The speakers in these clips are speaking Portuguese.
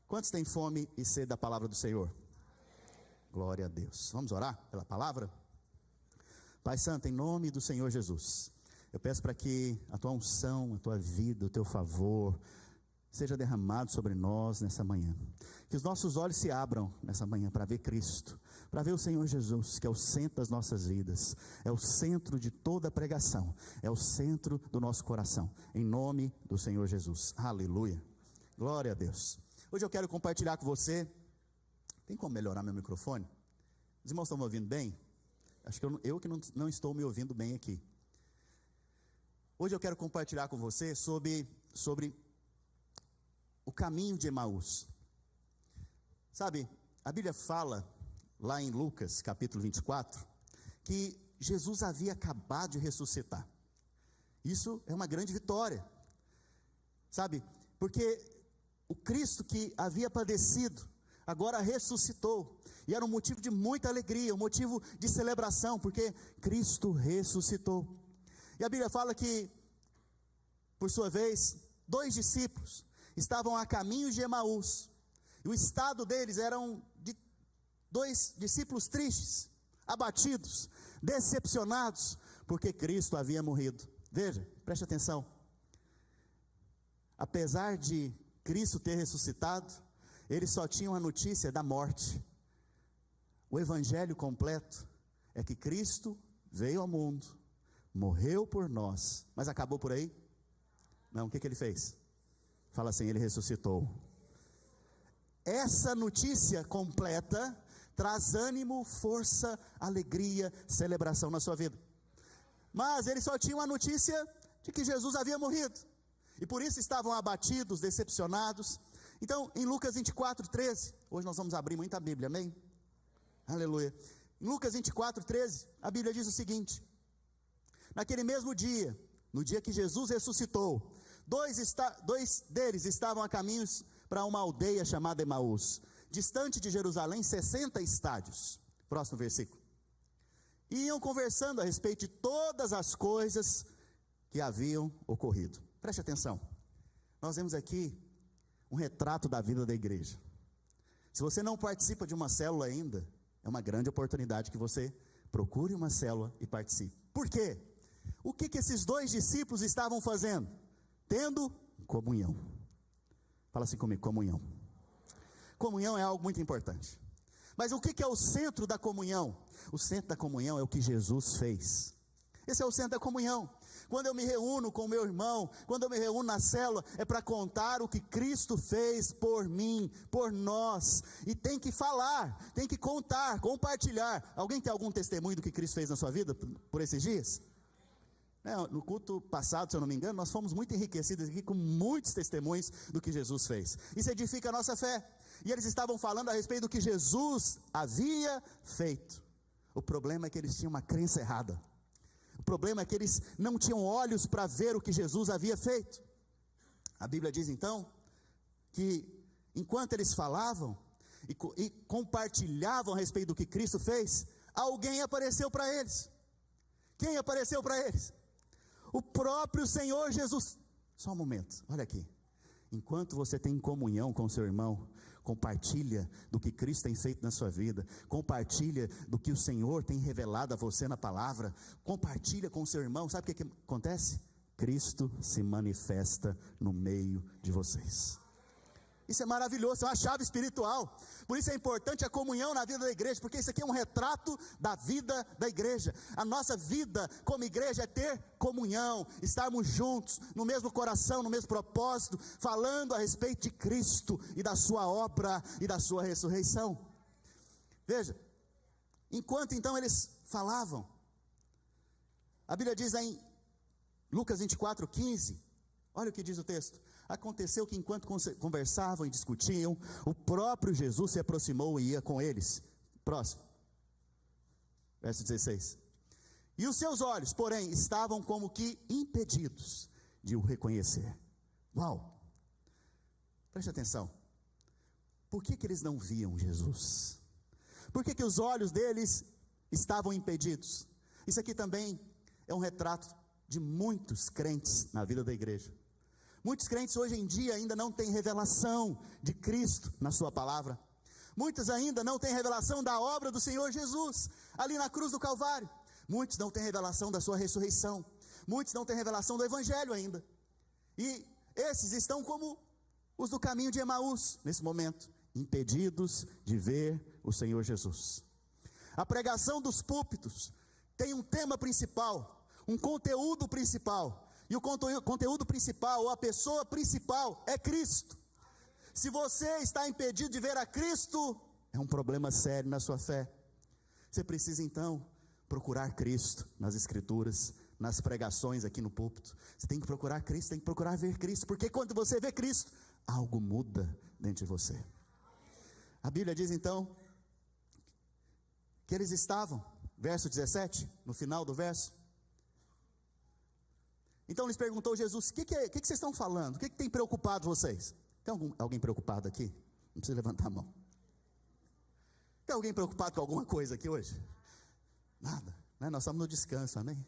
Quantos têm fome e sede da palavra do Senhor? Glória a Deus. Vamos orar pela palavra? Pai Santo, em nome do Senhor Jesus, eu peço para que a tua unção, a tua vida, o teu favor seja derramado sobre nós nessa manhã. Que os nossos olhos se abram nessa manhã para ver Cristo, para ver o Senhor Jesus, que é o centro das nossas vidas, é o centro de toda a pregação, é o centro do nosso coração, em nome do Senhor Jesus. Aleluia. Glória a Deus. Hoje eu quero compartilhar com você. Tem como melhorar meu microfone? Os irmãos estão me ouvindo bem? Acho que eu que não estou me ouvindo bem aqui. Hoje eu quero compartilhar com você sobre o caminho de Emaús. Sabe, a Bíblia fala lá em Lucas capítulo 24, que Jesus havia acabado de ressuscitar. Isso é uma grande vitória, sabe, porque o Cristo que havia padecido, agora ressuscitou, e era um motivo de muita alegria, um motivo de celebração, porque Cristo ressuscitou. E a Bíblia fala que, por sua vez, 2 discípulos estavam a caminho de Emaús, e o estado deles eram de 2 discípulos tristes, abatidos, decepcionados, porque Cristo havia morrido. Veja, preste atenção, apesar de Cristo ter ressuscitado, eles só tinham a notícia da morte. O evangelho completo é que Cristo veio ao mundo, morreu por nós, mas acabou por aí? Não, o que ele fez? Fala assim, ele ressuscitou. Essa notícia completa traz ânimo, força, alegria, celebração na sua vida. Mas eles só tinham a notícia de que Jesus havia morrido, e por isso estavam abatidos, decepcionados. Então, em Lucas 24, 13, hoje nós vamos abrir muita Bíblia, amém? Aleluia. Em Lucas 24, 13, a Bíblia diz o seguinte: naquele mesmo dia, no dia que Jesus ressuscitou, dois deles estavam a caminhos para uma aldeia chamada Emaús, distante de Jerusalém 60 estádios. Próximo versículo. E iam conversando a respeito de todas as coisas que haviam ocorrido. Preste atenção, nós vemos aqui um retrato da vida da igreja. Se você não participa de uma célula ainda, é uma grande oportunidade que você procure uma célula e participe. Por quê? O que esses 2 discípulos estavam fazendo? Tendo comunhão. Fala assim comigo, comunhão. Comunhão é algo muito importante. Mas o que é o centro da comunhão? O centro da comunhão é o que Jesus fez. Esse é o centro da comunhão. Quando eu me reúno com o meu irmão, quando eu me reúno na célula, é para contar o que Cristo fez por mim, por nós. E tem que falar, tem que contar, compartilhar. Alguém tem algum testemunho do que Cristo fez na sua vida por esses dias? No culto passado, se eu não me engano, nós fomos muito enriquecidos aqui com muitos testemunhos do que Jesus fez. Isso edifica a nossa fé. E eles estavam falando a respeito do que Jesus havia feito. O problema é que eles tinham uma crença errada. O problema é que eles não tinham olhos para ver o que Jesus havia feito. A Bíblia diz então, que enquanto eles falavam e compartilhavam a respeito do que Cristo fez, alguém apareceu para eles. Quem apareceu para eles? O próprio Senhor Jesus. Só um momento, olha aqui. Enquanto você tem comunhão com o seu irmão, compartilha do que Cristo tem feito na sua vida, compartilha do que o Senhor tem revelado a você na palavra, compartilha com o seu irmão. Sabe o que acontece? Cristo se manifesta no meio de vocês. Isso é maravilhoso, é uma chave espiritual. Por isso é importante a comunhão na vida da igreja, porque isso aqui é um retrato da vida da igreja. A nossa vida como igreja é ter comunhão, estarmos juntos, no mesmo coração, no mesmo propósito, falando a respeito de Cristo e da sua obra e da sua ressurreição. Veja, enquanto então eles falavam, a Bíblia diz em Lucas 24, 15, olha o que diz o texto. Aconteceu que enquanto conversavam e discutiam, o próprio Jesus se aproximou e ia com eles. Próximo. Verso 16. E os seus olhos, porém, estavam como que impedidos de o reconhecer. Uau! Preste atenção. Por que eles não viam Jesus? Por que os olhos deles estavam impedidos? Isso aqui também é um retrato de muitos crentes na vida da igreja. Muitos crentes hoje em dia ainda não têm revelação de Cristo na sua palavra. Muitos ainda não têm revelação da obra do Senhor Jesus, ali na cruz do Calvário. Muitos não têm revelação da sua ressurreição. Muitos não têm revelação do Evangelho ainda. E esses estão como os do caminho de Emaús, nesse momento, impedidos de ver o Senhor Jesus. A pregação dos púlpitos tem um tema principal, um conteúdo principal. E o conteúdo principal, ou a pessoa principal, é Cristo. Se você está impedido de ver a Cristo, é um problema sério na sua fé. Você precisa então procurar Cristo nas Escrituras, nas pregações aqui no púlpito. Você tem que procurar Cristo, tem que procurar ver Cristo, porque quando você vê Cristo, algo muda dentro de você. A Bíblia diz então que eles estavam, verso 17, no final do verso. Então lhes perguntou Jesus: o que vocês estão falando? O que tem preocupado vocês? Tem alguém preocupado aqui? Não precisa levantar a mão. Tem alguém preocupado com alguma coisa aqui hoje? Nada, né? Nós estamos no descanso, amém?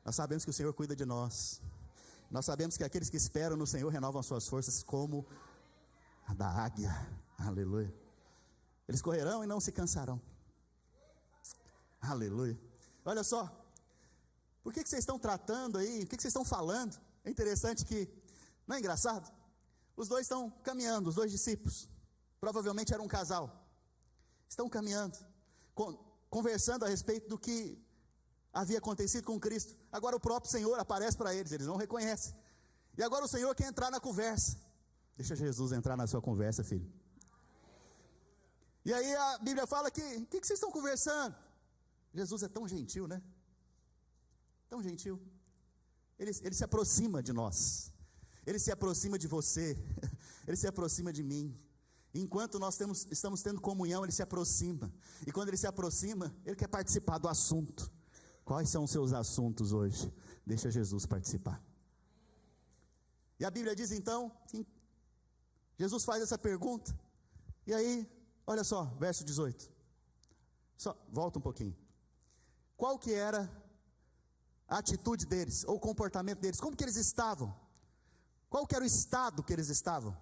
Nós sabemos que o Senhor cuida de nós. Nós sabemos que aqueles que esperam no Senhor renovam as suas forças como a da águia. Aleluia. Eles correrão e não se cansarão. Aleluia. Olha só, por que vocês estão tratando aí? O que vocês estão falando? É interessante que, não é engraçado? Os dois estão caminhando, os dois discípulos, provavelmente era um casal, estão caminhando, conversando a respeito do que havia acontecido com Cristo. Agora o próprio Senhor aparece para eles, eles não reconhecem. E agora o Senhor quer entrar na conversa. Deixa Jesus entrar na sua conversa, filho. E aí a Bíblia fala que, o que vocês estão conversando? Jesus é tão gentil, né? Tão gentil. Ele se aproxima de nós. Ele se aproxima de você. Ele se aproxima de mim. Enquanto nós estamos tendo comunhão, Ele se aproxima. E quando Ele se aproxima, Ele quer participar do assunto. Quais são os seus assuntos hoje? Deixa Jesus participar. E a Bíblia diz então, que Jesus faz essa pergunta. E aí, olha só, verso 18. Volta um pouquinho. Qual que era a atitude deles, ou o comportamento deles? Como que eles estavam? Qual que era o estado que eles estavam?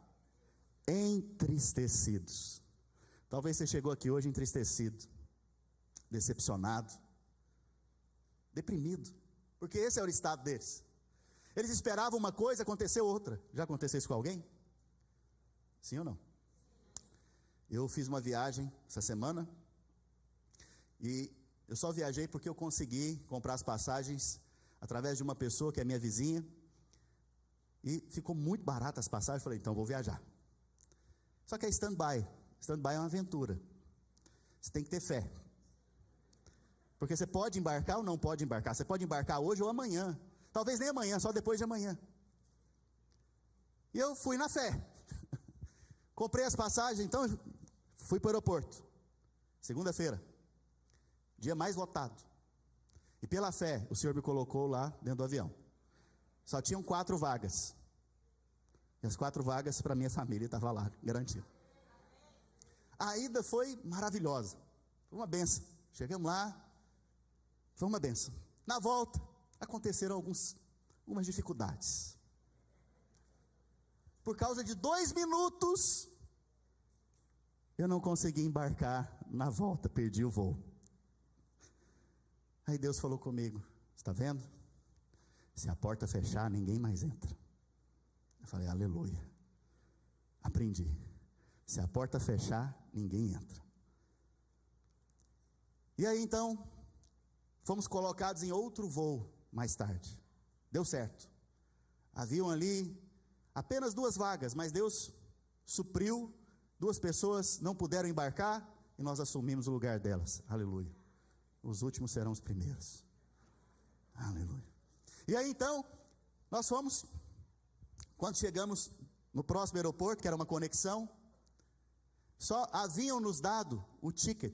Entristecidos. Talvez você chegou aqui hoje entristecido, decepcionado, deprimido, porque esse era o estado deles. Eles esperavam uma coisa, aconteceu outra. Já aconteceu isso com alguém? Sim ou não? Eu fiz uma viagem essa semana, e eu só viajei porque eu consegui comprar as passagens através de uma pessoa que é minha vizinha, e ficou muito barato as passagens. Falei, então vou viajar. Só que é stand-by. Stand-by é uma aventura. Você tem que ter fé. Porque você pode embarcar ou não pode embarcar. Você pode embarcar hoje ou amanhã. Talvez nem amanhã, só depois de amanhã. E eu fui na fé. Comprei as passagens, então fui para o aeroporto. Segunda-feira. Dia mais lotado. E pela fé, o Senhor me colocou lá dentro do avião. Só tinham 4 vagas. E as 4 vagas para minha família estavam lá, garantido. A ida foi maravilhosa. Foi uma benção. Chegamos lá, foi uma benção. Na volta, aconteceram algumas dificuldades. Por causa de 2 minutos, eu não consegui embarcar na volta, perdi o voo. Aí Deus falou comigo, está vendo? Se a porta fechar, ninguém mais entra. Eu falei, aleluia. Aprendi. Se a porta fechar, ninguém entra. E aí então, fomos colocados em outro voo mais tarde. Deu certo. Haviam ali apenas 2 vagas, mas Deus supriu. 2 pessoas não puderam embarcar e nós assumimos o lugar delas. Aleluia. Os últimos serão os primeiros. Aleluia. E aí então, nós fomos, quando chegamos no próximo aeroporto, que era uma conexão, só haviam nos dado o ticket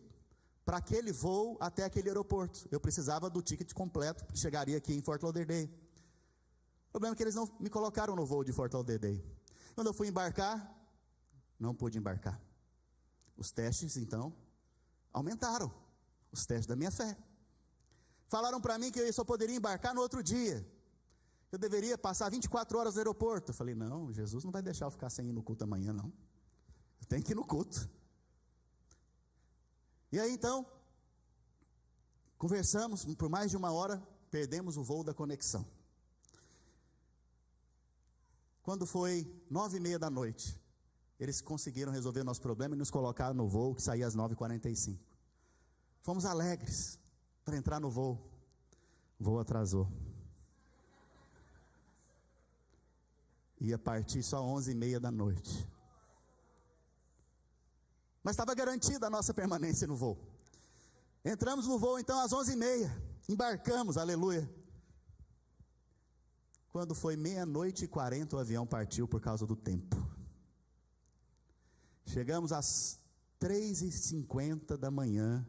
para aquele voo até aquele aeroporto. Eu precisava do ticket completo, que chegaria aqui em Fort Lauderdale. O problema é que eles não me colocaram no voo de Fort Lauderdale. Quando eu fui embarcar, não pude embarcar. Os testes, então, aumentaram. Os testes da minha fé. Falaram para mim que eu só poderia embarcar no outro dia. Eu deveria passar 24 horas no aeroporto. Eu falei, não, Jesus não vai deixar eu ficar sem ir no culto amanhã, não. Eu tenho que ir no culto. E aí então, conversamos por mais de 1 hora, perdemos o voo da conexão. Quando foi 9h30 da noite, eles conseguiram resolver o nosso problema e nos colocaram no voo que saía às 9h45. Fomos alegres para entrar no voo. O voo atrasou. Ia partir só 11h30 da noite. Mas estava garantida a nossa permanência no voo. Entramos no voo então às 11h30. Embarcamos, aleluia. Quando foi 00:40, o avião partiu por causa do tempo. Chegamos às 3h50 da manhã,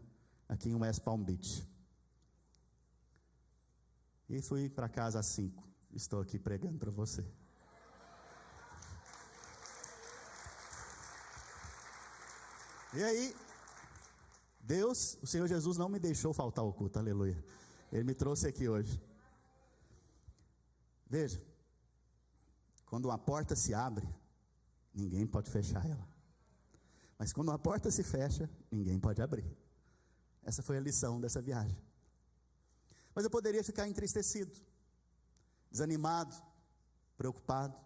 aqui em West Palm Beach. E fui para casa às 5. Estou aqui pregando para você. E aí, Deus, o Senhor Jesus não me deixou faltar o culto, aleluia. Ele me trouxe aqui hoje. Veja, quando uma porta se abre, ninguém pode fechar ela. Mas quando uma porta se fecha, ninguém pode abrir. Essa foi a lição dessa viagem. Mas eu poderia ficar entristecido, desanimado, preocupado.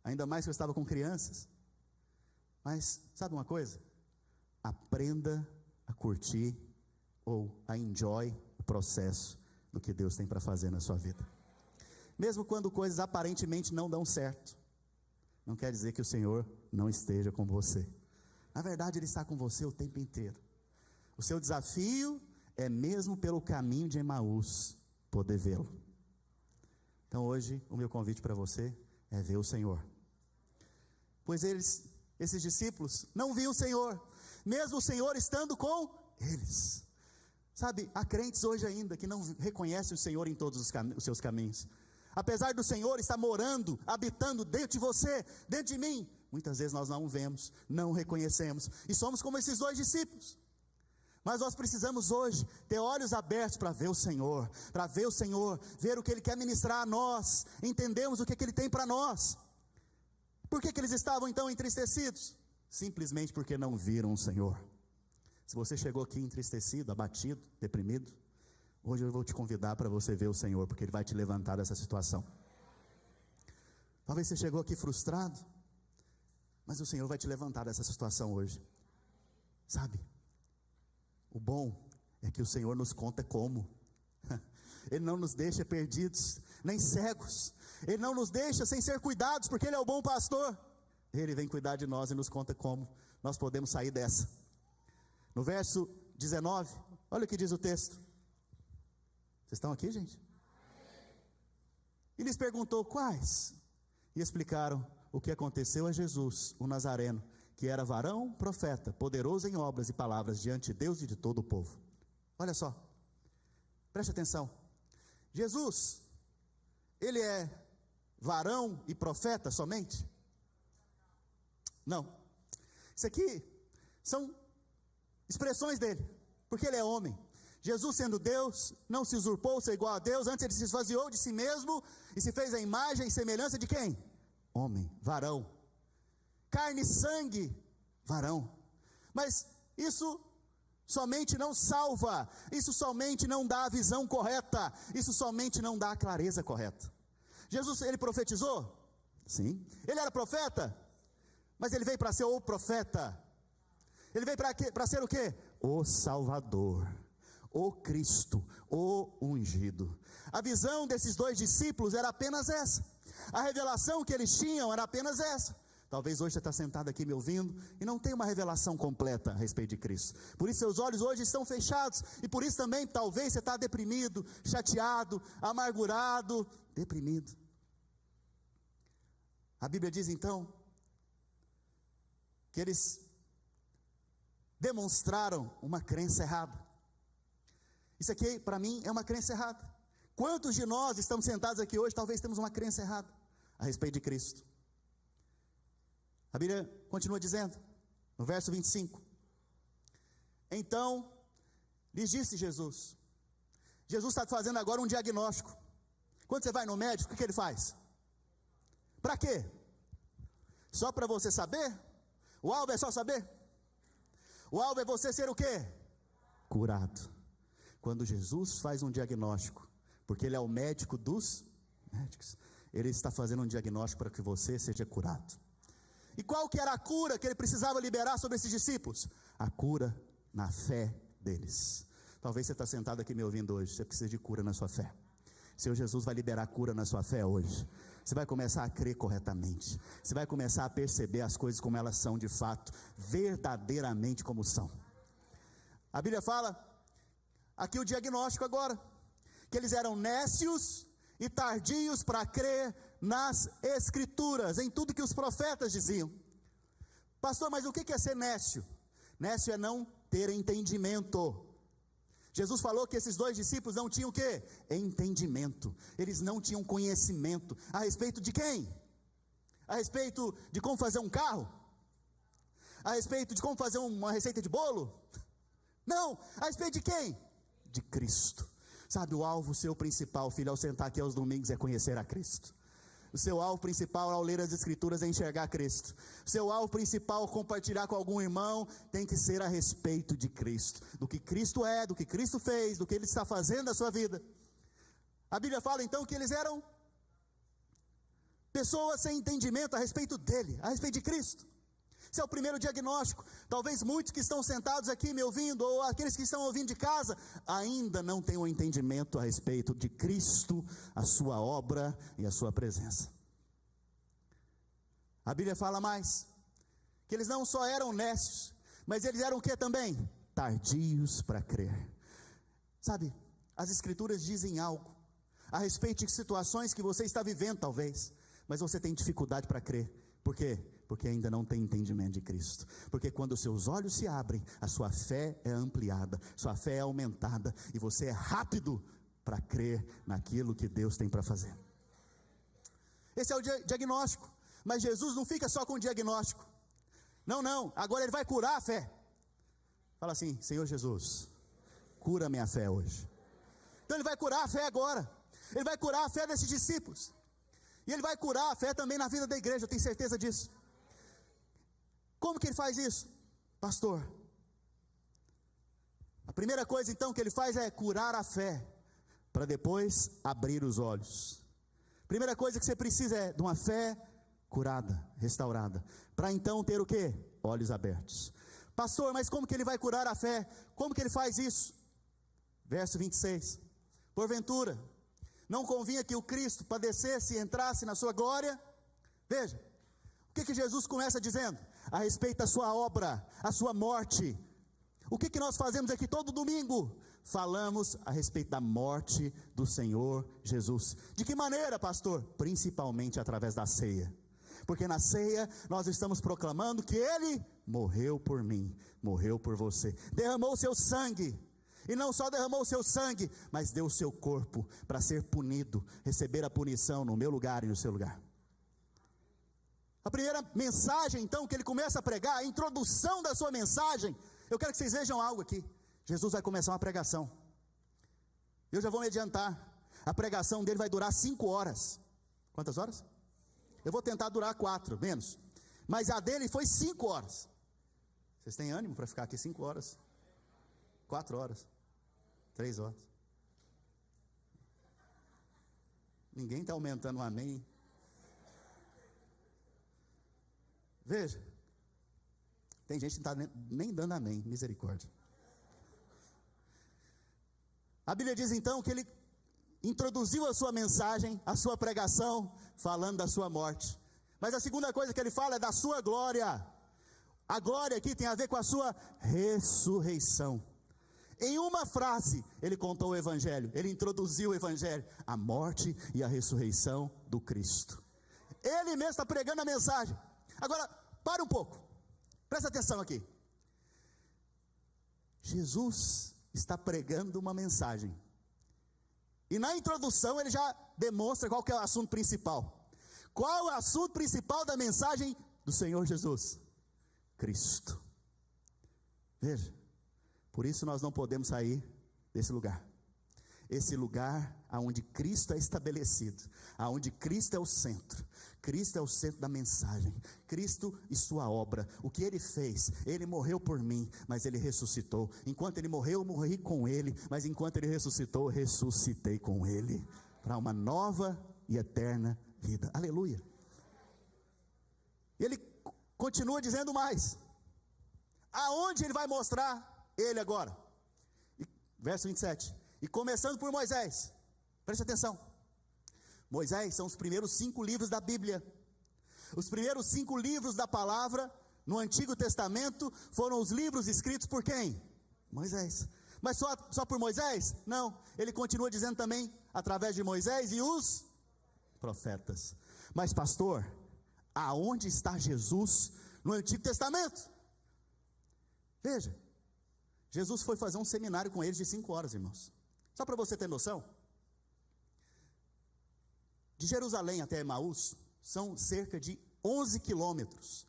Ainda mais que eu estava com crianças. Mas, sabe uma coisa? Aprenda a curtir ou a enjoy o processo do que Deus tem para fazer na sua vida. Mesmo quando coisas aparentemente não dão certo, não quer dizer que o Senhor não esteja com você. Na verdade, Ele está com você o tempo inteiro. O seu desafio é mesmo pelo caminho de Emaús poder vê-lo. Então hoje, o meu convite para você é ver o Senhor. Pois esses discípulos não viam o Senhor, mesmo o Senhor estando com eles. Sabe, há crentes hoje ainda que não reconhecem o Senhor em todos os seus caminhos. Apesar do Senhor estar morando, habitando dentro de você, dentro de mim, muitas vezes nós não o vemos, não o reconhecemos, e somos como esses 2 discípulos. Mas nós precisamos hoje ter olhos abertos para ver o Senhor, ver o que Ele quer ministrar a nós, entendemos o que Ele tem para nós. Por que eles estavam então entristecidos? Simplesmente porque não viram o Senhor. Se você chegou aqui entristecido, abatido, deprimido, hoje eu vou te convidar para você ver o Senhor, porque Ele vai te levantar dessa situação. Talvez você chegou aqui frustrado, mas o Senhor vai te levantar dessa situação hoje. Sabe, o bom é que o Senhor nos conta como. Ele não nos deixa perdidos, nem cegos. Ele não nos deixa sem ser cuidados, porque Ele é o bom pastor. Ele vem cuidar de nós e nos conta como nós podemos sair dessa. No verso 19, olha o que diz o texto. Vocês estão aqui, gente? E lhes perguntou quais? E explicaram o que aconteceu a Jesus, o Nazareno, que era varão, profeta, poderoso em obras e palavras diante de Deus e de todo o povo. Olha só, preste atenção. Jesus, Ele é varão e profeta somente? Não. Isso aqui são expressões dele, porque Ele é homem. Jesus, sendo Deus, não se usurpou ser igual a Deus, antes Ele se esvaziou de si mesmo e se fez a imagem e semelhança de quem? Homem, varão. Carne e sangue, varão. Mas isso somente não salva, isso somente não dá a visão correta, isso somente não dá a clareza correta. Jesus, Ele profetizou? Sim. Ele era profeta? Mas Ele veio para ser o profeta. Ele veio para ser o quê? O Salvador, o Cristo, o ungido. A visão desses 2 discípulos era apenas essa. A revelação que eles tinham era apenas essa. Talvez hoje você está sentado aqui me ouvindo e não tem uma revelação completa a respeito de Cristo. Por isso seus olhos hoje estão fechados. E por isso também talvez você está deprimido, chateado, amargurado, deprimido. A Bíblia diz então que eles demonstraram uma crença errada. Isso aqui para mim é uma crença errada. Quantos de nós estamos sentados aqui hoje, talvez temos uma crença errada a respeito de Cristo? A Bíblia continua dizendo, no verso 25. Então, lhes disse Jesus. Jesus está fazendo agora um diagnóstico. Quando você vai no médico, o que ele faz? Para quê? Só para você saber? O alvo é só saber? O alvo é você ser o quê? Curado. Quando Jesus faz um diagnóstico, porque Ele é o médico dos médicos, Ele está fazendo um diagnóstico para que você seja curado. E qual que era a cura que Ele precisava liberar sobre esses discípulos? A cura na fé deles. Talvez você está sentado aqui me ouvindo hoje, você precisa de cura na sua fé. Senhor Jesus vai liberar cura na sua fé hoje. Você vai começar a crer corretamente. Você vai começar a perceber as coisas como elas são de fato, verdadeiramente como são. A Bíblia fala, aqui o diagnóstico agora, que eles eram nécios e tardios para crer nas Escrituras, em tudo que os profetas diziam. Pastor, mas o que é ser nécio? Nécio é não ter entendimento. Jesus falou que esses dois discípulos não tinham o quê? Entendimento. Eles não tinham conhecimento. A respeito de quem? A respeito de como fazer um carro? A respeito de como fazer uma receita de bolo? Não, a respeito de quem? De Cristo. Sabe, o alvo seu principal, filho, ao sentar aqui aos domingos é conhecer a Cristo. O seu alvo principal ao ler as Escrituras é enxergar Cristo. O seu alvo principal ao compartilhar com algum irmão tem que ser a respeito de Cristo. Do que Cristo é, do que Cristo fez, do que Ele está fazendo na sua vida. A Bíblia fala então que eles eram pessoas sem entendimento a respeito dEle, a respeito de Cristo. Esse é o primeiro diagnóstico. Talvez muitos que estão sentados aqui me ouvindo, ou aqueles que estão ouvindo de casa, ainda não tenham entendimento a respeito de Cristo, a sua obra e a sua presença. A Bíblia fala mais, que eles não só eram nécios, mas eles eram o que também? Tardios para crer. Sabe, as Escrituras dizem algo a respeito de situações que você está vivendo talvez, mas você tem dificuldade para crer. Por quê? Porque ainda não tem entendimento de Cristo. Porque quando os seus olhos se abrem, a sua fé é ampliada, sua fé é aumentada, e você é rápido para crer naquilo que Deus tem para fazer. Esse é o diagnóstico. Mas Jesus não fica só com o diagnóstico. Não, agora Ele vai curar a fé. Fala assim, Senhor Jesus, cura minha fé hoje. Então Ele vai curar a fé agora. Ele vai curar a fé desses discípulos. E Ele vai curar a fé também na vida da igreja, eu tenho certeza disso. Como que Ele faz isso? Pastor, a primeira coisa então que Ele faz é curar a fé, para depois abrir os olhos. Primeira coisa que você precisa é de uma fé curada, restaurada, para então ter o quê? Olhos abertos. Pastor, mas como que Ele vai curar a fé? Como que Ele faz isso? Verso 26, porventura não convinha que o Cristo padecesse e entrasse na sua glória? Veja, o que Jesus começa dizendo? A respeito da sua obra, a sua morte. O que nós fazemos aqui todo domingo? Falamos a respeito da morte do Senhor Jesus. De que maneira, pastor? Principalmente através da ceia. Porque na ceia nós estamos proclamando que Ele morreu por mim, morreu por você, derramou o seu sangue. E não só derramou o seu sangue, mas deu o seu corpo para ser punido, receber a punição no meu lugar e no seu lugar. A primeira mensagem então que Ele começa a pregar, a introdução da sua mensagem, eu quero que vocês vejam algo aqui. Jesus vai começar uma pregação. Eu já vou me adiantar. A pregação dele vai durar 5 horas. Quantas horas? Eu vou tentar durar 4, menos. Mas a dele foi 5 horas. Vocês têm ânimo para ficar aqui 5 horas? 4 horas? 3 horas? Ninguém está aumentando um amém. Veja, tem gente que não está nem dando amém, misericórdia. A Bíblia diz então que Ele introduziu a sua mensagem, a sua pregação, falando da sua morte. Mas a segunda coisa que Ele fala é da sua glória. A glória aqui tem a ver com a sua ressurreição. Em uma frase, Ele contou o Evangelho, Ele introduziu o Evangelho, a morte e a ressurreição do Cristo. Ele mesmo está pregando a mensagem. Agora, para um pouco, presta atenção aqui. Jesus está pregando uma mensagem, e na introdução Ele já demonstra qual que é o assunto principal. Qual é o assunto principal da mensagem do Senhor Jesus? Cristo. Veja, por isso nós não podemos sair desse lugar. esse lugar aonde Cristo é estabelecido, aonde Cristo é o centro. Cristo é o centro da mensagem, Cristo e sua obra, o que Ele fez, Ele morreu por mim, mas Ele ressuscitou. Enquanto Ele morreu, eu morri com Ele, mas enquanto Ele ressuscitou, eu ressuscitei com Ele, para uma nova e eterna vida. Aleluia. E Ele continua dizendo mais, aonde Ele vai mostrar Ele agora? Verso 27, e começando por Moisés, preste atenção, Moisés são os primeiros 5 livros da Bíblia, os primeiros 5 livros da palavra, no Antigo Testamento, foram os livros escritos por quem? Moisés. Mas só por Moisés? Não, ele continua dizendo também, através de Moisés e os profetas. Mas pastor, aonde está Jesus no Antigo Testamento? Veja, Jesus foi fazer um seminário com eles de 5 horas, irmãos. Só para você ter noção, de Jerusalém até Emaús, são cerca de 11 quilômetros.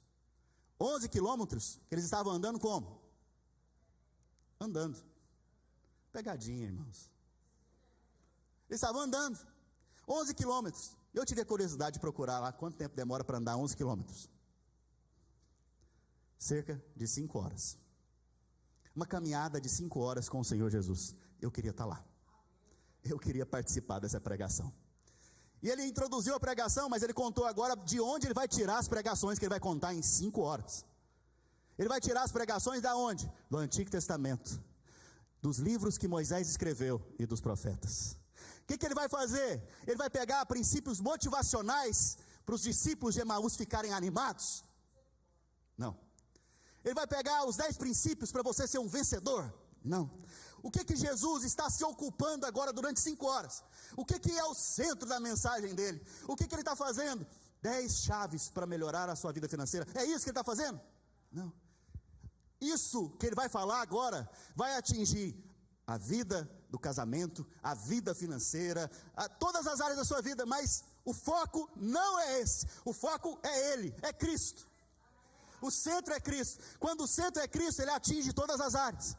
11 quilômetros que eles estavam andando como? Andando. Pegadinha, irmãos. Eles estavam andando. 11 quilômetros. Eu tive a curiosidade de procurar lá quanto tempo demora para andar 11 quilômetros. Cerca de 5 horas. Uma caminhada de 5 horas com o Senhor Jesus. Eu queria estar lá. Eu queria participar dessa pregação. E ele introduziu a pregação, mas ele contou agora de onde ele vai tirar as pregações que ele vai contar em 5 horas. Ele vai tirar as pregações da onde? Do Antigo Testamento, dos livros que Moisés escreveu e dos profetas. O que ele vai fazer? Ele vai pegar princípios motivacionais para os discípulos de Emaús ficarem animados? Não. Ele vai pegar os 10 princípios para você ser um vencedor? Não. O que Jesus está se ocupando agora durante 5 horas? O que é o centro da mensagem dele? O que ele está fazendo? 10 chaves para melhorar a sua vida financeira. É isso que ele está fazendo? Não. Isso que ele vai falar agora vai atingir a vida do casamento, a vida financeira, todas as áreas da sua vida, mas o foco não é esse. O foco é Ele, é Cristo. O centro é Cristo. Quando o centro é Cristo, ele atinge todas as áreas.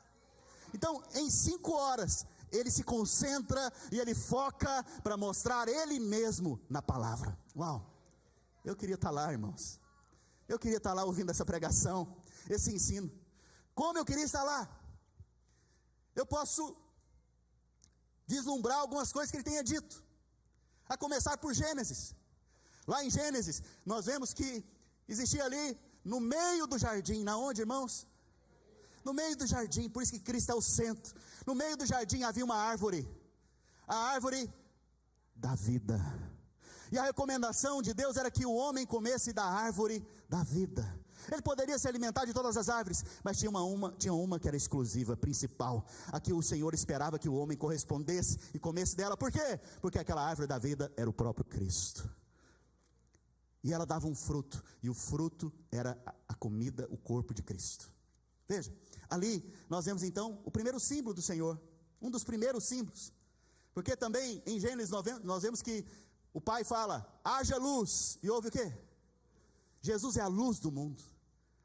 Então, em 5 horas, ele se concentra e ele foca para mostrar ele mesmo na palavra. Uau! Eu queria estar lá, irmãos. Eu queria estar lá ouvindo essa pregação, esse ensino. Como eu queria estar lá? Eu posso vislumbrar algumas coisas que ele tenha dito. A começar por Gênesis. Lá em Gênesis, nós vemos que existia ali, no meio do jardim, na onde, irmãos? No meio do jardim, por isso que Cristo é o centro. No meio do jardim havia uma árvore, a árvore da vida. E a recomendação de Deus era que o homem comesse da árvore da vida. Ele poderia se alimentar de todas as árvores, mas tinha uma que era exclusiva, principal, a que o Senhor esperava que o homem correspondesse e comesse dela. Por quê? Porque aquela árvore da vida era o próprio Cristo. E ela dava um fruto, e o fruto era a comida, o corpo de Cristo. Veja, ali nós vemos então o primeiro símbolo do Senhor, um dos primeiros símbolos, porque também em Gênesis nós vemos que o Pai fala, haja luz, e houve o quê? Jesus é a luz do mundo.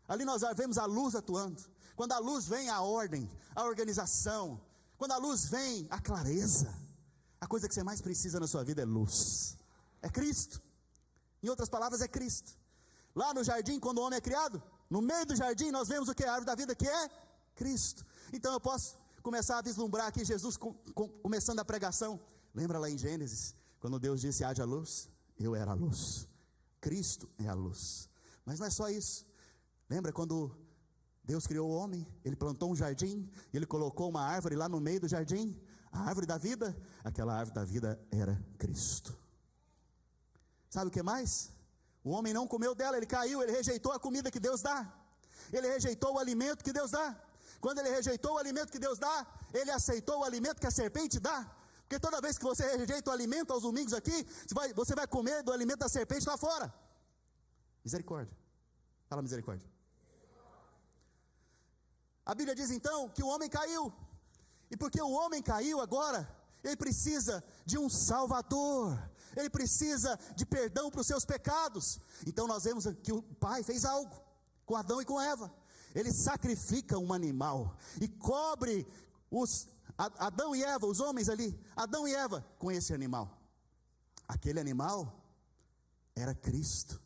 Ali nós vemos a luz atuando. Quando a luz vem, a ordem, a organização. Quando a luz vem, a clareza. A coisa que você mais precisa na sua vida é luz, é Cristo. Em outras palavras, é Cristo. Lá no jardim, quando o homem é criado, no meio do jardim nós vemos o que? A árvore da vida, que é Cristo. Então eu posso começar a vislumbrar aqui Jesus começando a pregação. Lembra lá em Gênesis, quando Deus disse, haja luz? Eu era a luz. Cristo é a luz. Mas não é só isso. Lembra quando Deus criou o homem? Ele plantou um jardim, e ele colocou uma árvore lá no meio do jardim. A árvore da vida, aquela árvore da vida era Cristo. Sabe o que mais? O homem não comeu dela, ele caiu, ele rejeitou a comida que Deus dá. Ele rejeitou o alimento que Deus dá. Quando ele rejeitou o alimento que Deus dá, ele aceitou o alimento que a serpente dá. Porque toda vez que você rejeita o alimento aos domingos aqui, você vai comer do alimento da serpente lá fora. Misericórdia. Fala misericórdia. A Bíblia diz então que o homem caiu. E porque o homem caiu agora, ele precisa de um Salvador. Ele precisa de perdão para os seus pecados. Então nós vemos que o Pai fez algo com Adão e com Eva. Ele sacrifica um animal e cobre Adão e Eva, os homens ali, Adão e Eva, com esse animal. Aquele animal era Cristo.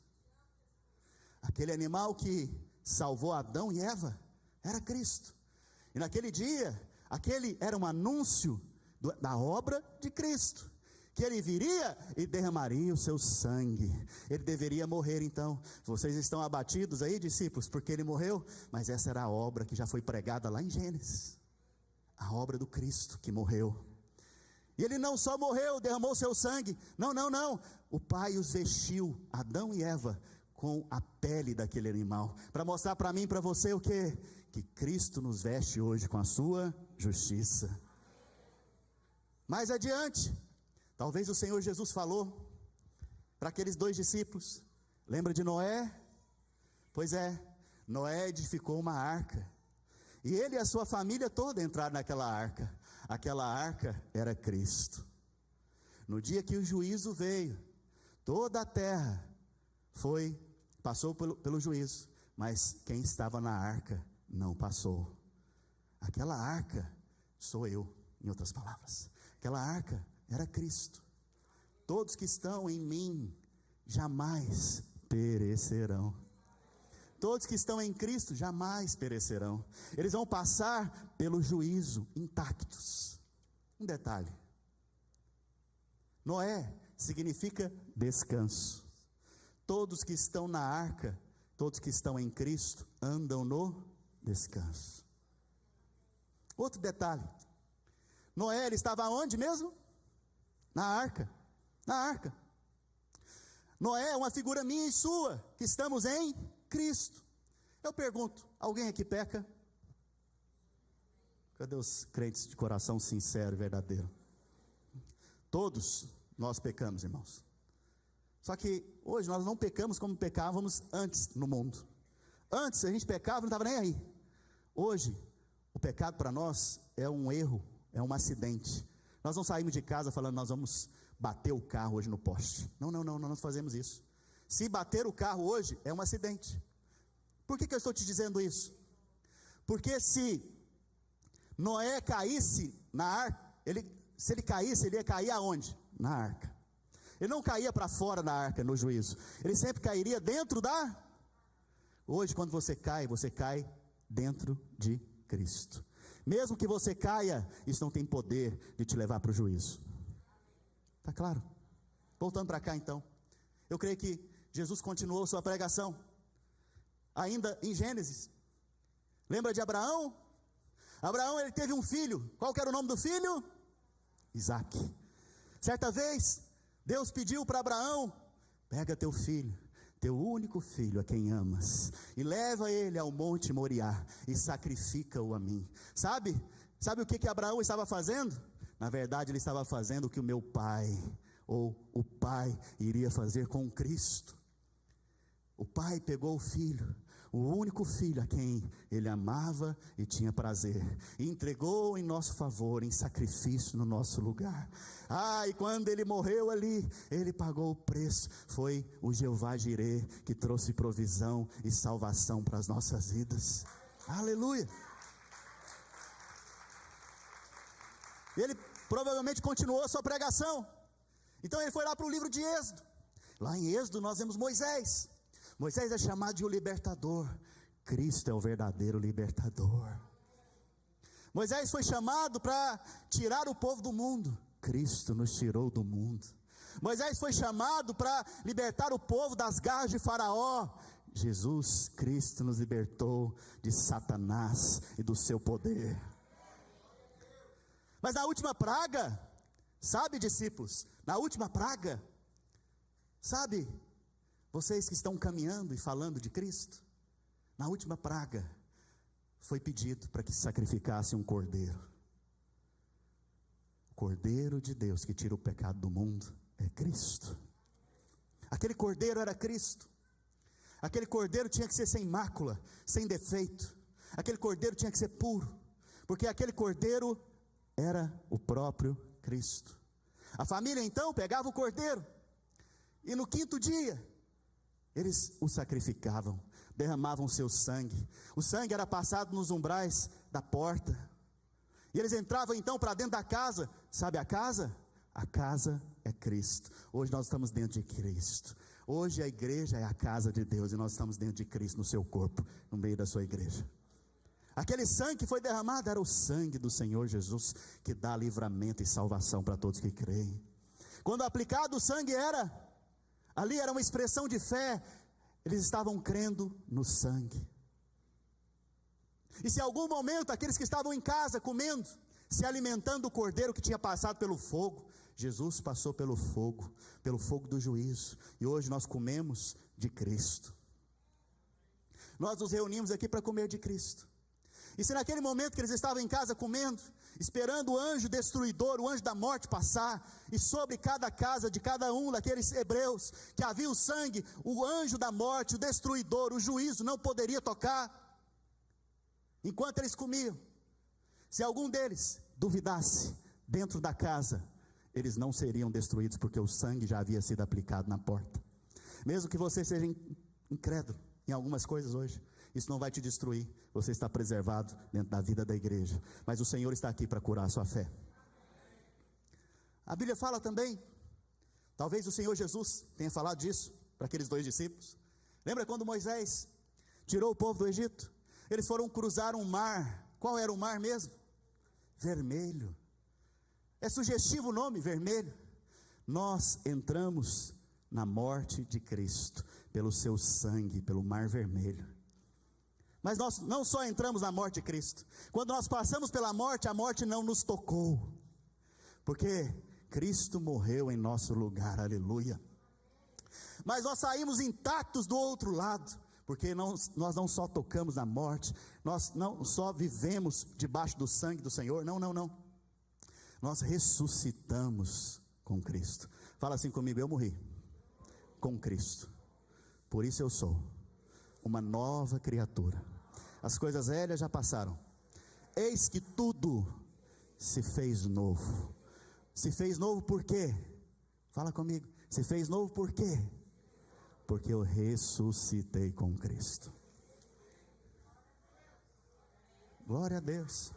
Aquele animal que salvou Adão e Eva era Cristo. E naquele dia, aquele era um anúncio da obra de Cristo, que ele viria e derramaria o seu sangue. Ele deveria morrer então. Vocês estão abatidos aí, discípulos, porque ele morreu? Mas essa era a obra que já foi pregada lá em Gênesis. A obra do Cristo que morreu. E ele não só morreu, derramou o seu sangue. Não. O Pai os vestiu, Adão e Eva, com a pele daquele animal, para mostrar para mim e para você o quê? Que Cristo nos veste hoje com a sua justiça. Mais adiante, talvez o Senhor Jesus falou para aqueles 2 discípulos, lembra de Noé? Pois é, Noé edificou uma arca, e ele e a sua família toda entraram naquela arca. Aquela arca era Cristo. No dia que o juízo veio, toda a terra passou pelo juízo, mas quem estava na arca não passou. Aquela arca sou eu, em outras palavras. Aquela arca era Cristo. Todos que estão em mim jamais perecerão. Todos que estão em Cristo jamais perecerão. Eles vão passar pelo juízo intactos. Um detalhe: Noé significa descanso. Todos que estão na arca, todos que estão em Cristo, andam no descanso. Outro detalhe: Noé, ele estava onde mesmo? Na arca. Na arca. Noé é uma figura minha e sua, que estamos em Cristo. Eu pergunto, alguém aqui peca? Cadê os crentes de coração sincero e verdadeiro? Todos nós pecamos, irmãos. Só que hoje nós não pecamos como pecávamos antes no mundo. Antes a gente pecava, não estava nem aí. Hoje, o pecado para nós é um erro, é um acidente. Nós não saímos de casa falando, nós vamos bater o carro hoje no poste. Não, nós fazemos isso. Se bater o carro hoje, é um acidente. Por que eu estou te dizendo isso? Porque se Noé caísse na arca, se ele caísse, ele ia cair aonde? Na arca. Ele não caía para fora da arca no juízo. Ele sempre cairia dentro da... Hoje, quando você cai dentro de Cristo. Mesmo que você caia, isso não tem poder de te levar para o juízo. Está claro? Voltando para cá então. Eu creio que Jesus continuou sua pregação. Ainda em Gênesis. Lembra de Abraão? Abraão, ele teve um filho. Qual que era o nome do filho? Isaque. Certa vez, Deus pediu para Abraão: pega teu filho, teu único filho a quem amas, e leva ele ao monte Moriá, e sacrifica-o a mim. Sabe o que Abraão estava fazendo? Na verdade, ele estava fazendo o que o meu pai, ou o pai, iria fazer com Cristo. O pai pegou o filho, o único filho a quem ele amava e tinha prazer, e entregou em nosso favor, em sacrifício no nosso lugar. E quando ele morreu ali, ele pagou o preço. Foi o Jeová Jirê que trouxe provisão e salvação para as nossas vidas. Aleluia! E ele provavelmente continuou a sua pregação. Então ele foi lá para o livro de Êxodo. Lá em Êxodo nós vemos Moisés. Moisés é chamado de o libertador. Cristo é o verdadeiro libertador. Moisés foi chamado para tirar o povo do mundo. Cristo nos tirou do mundo. Moisés foi chamado para libertar o povo das garras de Faraó. Jesus Cristo nos libertou de Satanás e do seu poder. Mas na última praga, sabe, discípulos, na última praga, sabe, vocês que estão caminhando e falando de Cristo, na última praga, foi pedido para que sacrificasse um cordeiro. O cordeiro de Deus que tira o pecado do mundo é Cristo. Aquele cordeiro era Cristo. Aquele cordeiro tinha que ser sem mácula, sem defeito. Aquele cordeiro tinha que ser puro, porque aquele cordeiro era o próprio Cristo. A família então pegava o cordeiro, e no 5º dia, eles o sacrificavam, derramavam seu sangue. O sangue era passado nos umbrais da porta, E eles entravam então para dentro da casa. Sabe a casa? A casa é Cristo. Hoje nós estamos dentro de Cristo. Hoje a igreja é a casa de Deus, e nós estamos dentro de Cristo, no seu corpo, no meio da sua igreja. Aquele sangue que foi derramado era o sangue do Senhor Jesus, que dá livramento e salvação para todos que creem. Quando aplicado o sangue ali era uma expressão de fé. Eles estavam crendo no sangue. E se em algum momento aqueles que estavam em casa comendo, se alimentando do cordeiro que tinha passado pelo fogo, Jesus passou pelo fogo do juízo, e hoje nós comemos de Cristo. Nós nos reunimos aqui para comer de Cristo. E se naquele momento que eles estavam em casa comendo, esperando o anjo destruidor, o anjo da morte passar, e sobre cada casa de cada um daqueles hebreus, que havia o sangue, o anjo da morte, o destruidor, o juízo não poderia tocar, enquanto eles comiam. Se algum deles duvidasse dentro da casa, eles não seriam destruídos, porque o sangue já havia sido aplicado na porta. Mesmo que você seja incrédulo em algumas coisas hoje, isso não vai te destruir. Você está preservado dentro da vida da igreja, mas o Senhor está aqui para curar a sua fé. A Bíblia fala também, talvez o Senhor Jesus tenha falado disso para aqueles 2 discípulos. Lembra quando Moisés tirou o povo do Egito? Eles foram cruzar um mar. Qual era o mar mesmo? Vermelho. É sugestivo o nome, vermelho. Nós entramos na morte de Cristo, pelo seu sangue, pelo mar vermelho. Mas nós não só entramos na morte de Cristo. Quando nós passamos pela morte, a morte não nos tocou, porque Cristo morreu em nosso lugar, aleluia. Mas nós saímos intactos do outro lado, porque nós não só tocamos na morte, nós não só vivemos debaixo do sangue do Senhor, não. Nós ressuscitamos com Cristo. Fala assim comigo: eu morri com Cristo, por isso eu sou uma nova criatura. As coisas velhas já passaram, eis que tudo se fez novo. Se fez novo por quê? Fala comigo, se fez novo por quê? Porque eu ressuscitei com Cristo. Glória a Deus.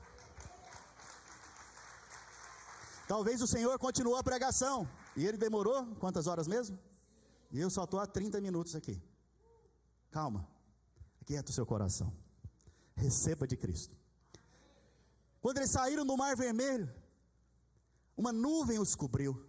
Talvez o Senhor continuou a pregação, e ele demorou quantas horas mesmo? E eu só estou há 30 minutos aqui. Calma, aquieta o seu coração, receba de Cristo. Quando eles saíram do mar vermelho, uma nuvem os cobriu.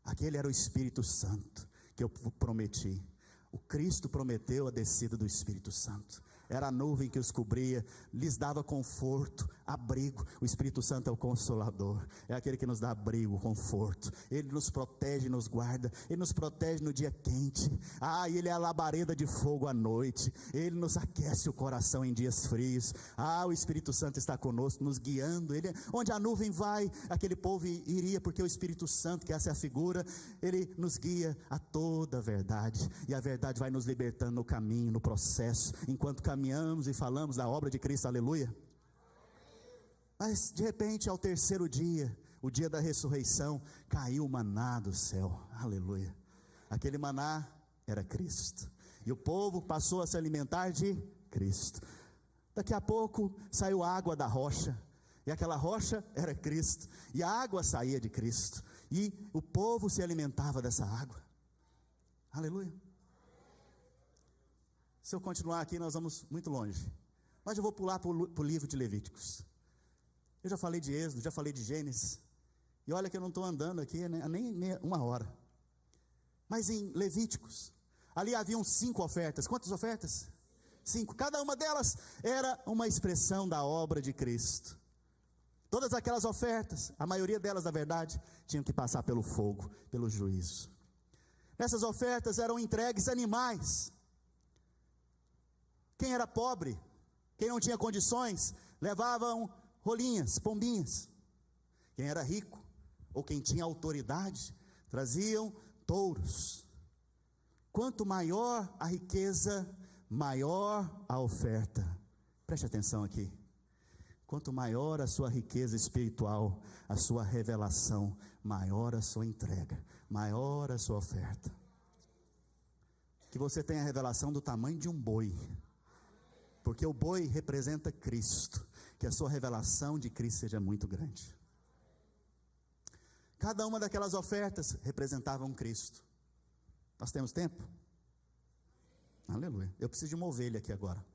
Aquele era o Espírito Santo que eu prometi. O Cristo prometeu a descida do Espírito Santo. Era a nuvem que os cobria, lhes dava conforto, abrigo. O Espírito Santo é o Consolador, é aquele que nos dá abrigo, conforto. Ele nos protege, nos guarda, Ele nos protege no dia quente. E Ele é a labareda de fogo à noite. Ele nos aquece o coração em dias frios. O Espírito Santo está conosco, nos guiando. Onde a nuvem vai, aquele povo iria, porque o Espírito Santo, que essa é a figura, Ele nos guia a toda a verdade. E a verdade vai nos libertando no caminho, no processo, enquanto caminhamos e falamos da obra de Cristo, aleluia. Mas de repente, ao terceiro dia, o dia da ressurreição, caiu o maná do céu, aleluia. Aquele maná era Cristo, e o povo passou a se alimentar de Cristo. Daqui a pouco saiu água da rocha, e aquela rocha era Cristo, e a água saía de Cristo, e o povo se alimentava dessa água, aleluia. Se eu continuar aqui, nós vamos muito longe, mas eu vou pular para o livro de Levíticos. Eu já falei de Êxodo, já falei de Gênesis, e olha que eu não estou andando aqui nem uma hora. Mas em Levíticos, ali haviam 5 ofertas. Quantas ofertas? 5. Cada uma delas era uma expressão da obra de Cristo. Todas aquelas ofertas, a maioria delas, na verdade, tinham que passar pelo fogo, pelo juízo. Nessas ofertas eram entregues animais. Quem era pobre, quem não tinha condições, levavam rolinhas, pombinhas. Quem era rico, ou quem tinha autoridade, traziam touros. Quanto maior a riqueza, maior a oferta. Preste atenção aqui. Quanto maior a sua riqueza espiritual, a sua revelação, maior a sua entrega, maior a sua oferta. Que você tenha a revelação do tamanho de um boi, porque o boi representa Cristo, que a sua revelação de Cristo seja muito grande. Cada uma daquelas ofertas representava um Cristo. Nós temos tempo? Aleluia. Eu preciso de uma ovelha aqui agora.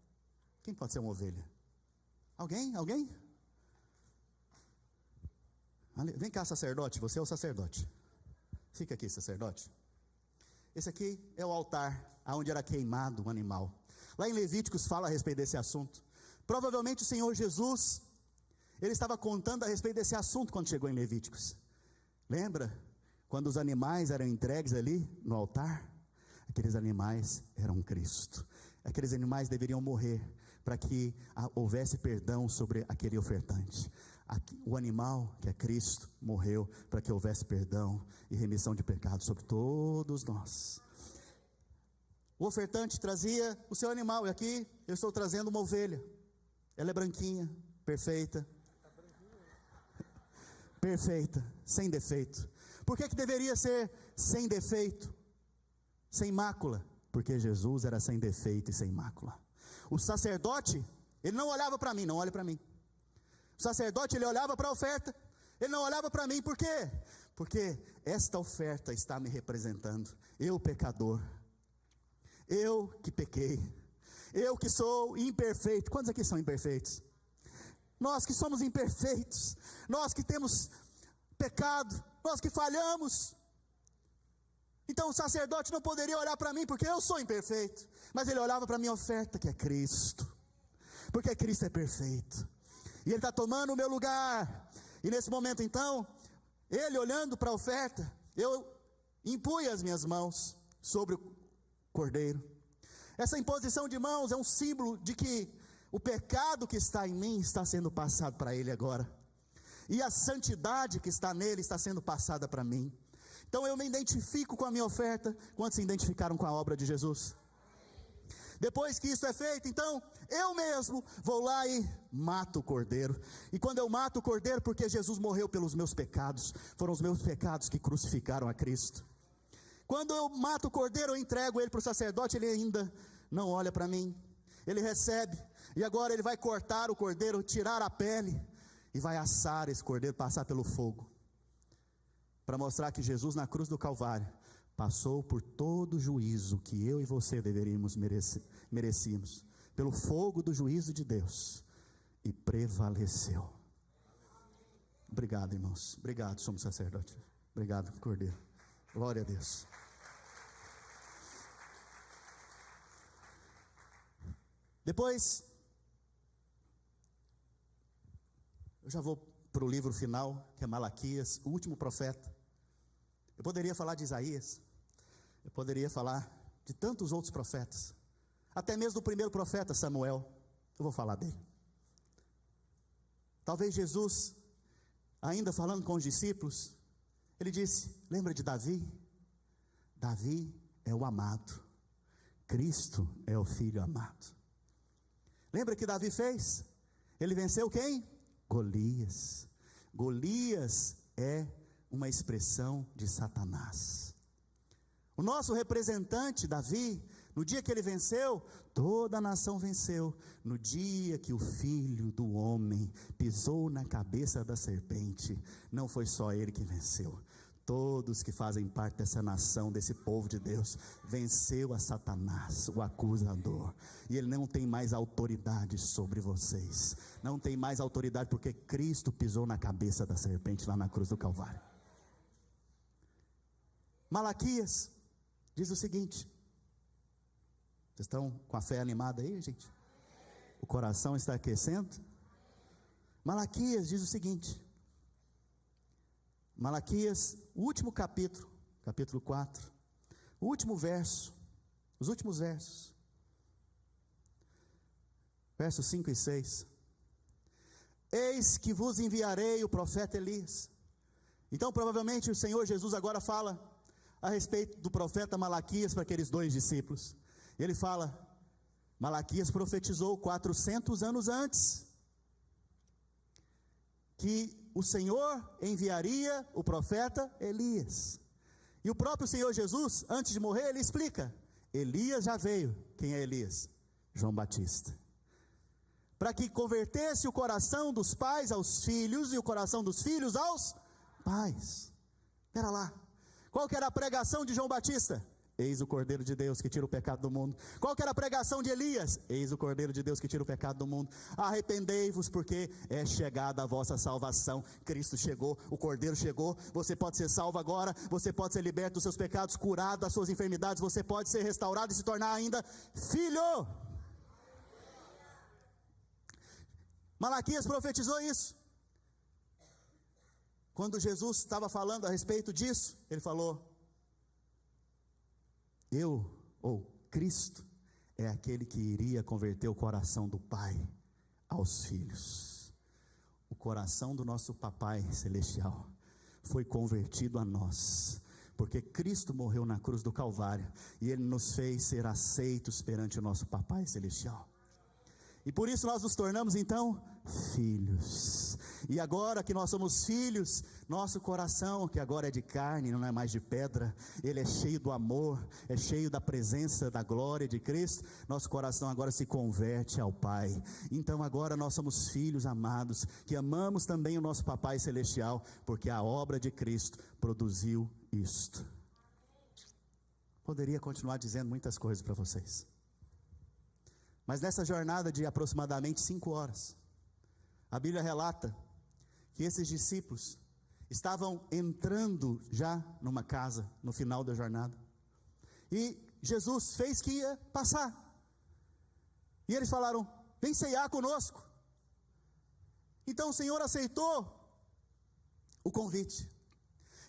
Quem pode ser uma ovelha? Alguém? Alguém? Vem cá, sacerdote, você é o sacerdote. Fica aqui, sacerdote. Esse aqui é o altar onde era queimado o animal. Lá em Levíticos fala a respeito desse assunto. Provavelmente o Senhor Jesus, ele estava contando a respeito desse assunto quando chegou em Levíticos. Lembra? Quando os animais eram entregues ali no altar, aqueles animais eram Cristo. Aqueles animais deveriam morrer para que houvesse perdão sobre aquele ofertante. O animal, que é Cristo, morreu para que houvesse perdão e remissão de pecados sobre todos nós. O ofertante trazia o seu animal, e aqui eu estou trazendo uma ovelha. Ela é branquinha, perfeita. Perfeita, sem defeito. Por que deveria ser sem defeito? Sem mácula? Porque Jesus era sem defeito e sem mácula. O sacerdote, ele não olhava para mim, não olhe para mim. O sacerdote, ele olhava para a oferta, ele não olhava para mim, por quê? Porque esta oferta está me representando, eu pecador, eu que pequei, eu que sou imperfeito. Quantos aqui são imperfeitos? Nós que somos imperfeitos, nós que temos pecado, nós que falhamos. Então o sacerdote não poderia olhar para mim, porque eu sou imperfeito, mas ele olhava para a minha oferta, que é Cristo, porque Cristo é perfeito, e ele está tomando o meu lugar. E nesse momento então, ele olhando para a oferta, eu impunha as minhas mãos sobre o cordeiro. Essa imposição de mãos é um símbolo de que o pecado que está em mim está sendo passado para ele agora, e a santidade que está nele está sendo passada para mim. Então eu me identifico com a minha oferta. Quantos se identificaram com a obra de Jesus? Depois que isso é feito, então eu mesmo vou lá e mato o cordeiro. E quando eu mato o cordeiro, porque Jesus morreu pelos meus pecados, foram os meus pecados que crucificaram a Cristo. Quando eu mato o cordeiro, eu entrego ele para o sacerdote. Ele ainda não olha para mim, ele recebe, e agora ele vai cortar o cordeiro, tirar a pele, e vai assar esse cordeiro, passar pelo fogo, para mostrar que Jesus na cruz do Calvário passou por todo o juízo que eu e você deveríamos merecíamos, pelo fogo do juízo de Deus, e prevaleceu. Obrigado, irmãos, obrigado, somos sacerdotes, obrigado, cordeiro, glória a Deus. Depois, eu já vou para o livro final, que é Malaquias, o último profeta. Eu poderia falar de Isaías, eu poderia falar de tantos outros profetas, até mesmo do primeiro profeta Samuel. Eu vou falar dele. Talvez Jesus, ainda falando com os discípulos, ele disse: lembra de Davi? Davi é o amado, Cristo é o filho amado. Lembra que Davi fez? Ele venceu quem? Golias. Golias é uma expressão de Satanás. O nosso representante Davi, no dia que ele venceu, toda a nação venceu. No dia que o filho do homem pisou na cabeça da serpente, não foi só ele que venceu. Todos que fazem parte dessa nação, desse povo de Deus, venceu a Satanás, o acusador, e ele não tem mais autoridade sobre vocês, não tem mais autoridade, porque Cristo pisou na cabeça da serpente lá na cruz do Calvário. Malaquias diz o seguinte, vocês estão com a fé animada aí, gente? O coração está aquecendo? Malaquias diz o seguinte, Malaquias, o último capítulo, capítulo 4, o último verso, os últimos versos, versos 5 e 6. Eis que vos enviarei o profeta Elias. Então provavelmente o Senhor Jesus agora fala a respeito do profeta Malaquias para aqueles dois discípulos. Ele fala, Malaquias profetizou 400 anos antes, que o Senhor enviaria o profeta Elias. E o próprio Senhor Jesus, antes de morrer, ele explica, Elias já veio. Quem é Elias? João Batista. para que convertesse o coração dos pais aos filhos e o coração dos filhos aos pais. Espera lá, qual que era a pregação de João Batista? Eis o Cordeiro de Deus que tira o pecado do mundo. Qual que era a pregação de Elias? Eis o Cordeiro de Deus que tira o pecado do mundo. Arrependei-vos, porque é chegada a vossa salvação. Cristo chegou, o Cordeiro chegou. Você pode ser salvo agora, você pode ser liberto dos seus pecados, curado das suas enfermidades, você pode ser restaurado e se tornar ainda filho. Malaquias profetizou isso. Quando Jesus estava falando a respeito disso, ele falou: Cristo, é aquele que iria converter o coração do Pai aos filhos. O coração do nosso Papai Celestial foi convertido a nós, porque Cristo morreu na cruz do Calvário, e Ele nos fez ser aceitos perante o nosso Papai Celestial. E por isso nós nos tornamos então filhos. E agora que nós somos filhos, nosso coração, que agora é de carne, não é mais de pedra, ele é cheio do amor, é cheio da presença, da glória de Cristo. Nosso coração agora se converte ao Pai. Então agora nós somos filhos amados, que amamos também o nosso Papai Celestial, porque a obra de Cristo produziu isto. Poderia continuar dizendo muitas coisas para vocês, mas nessa jornada de aproximadamente 5 horas, a Bíblia relata que esses discípulos estavam entrando já numa casa no final da jornada, e Jesus fez que ia passar, e eles falaram: vem ceiar conosco. Então o Senhor aceitou o convite,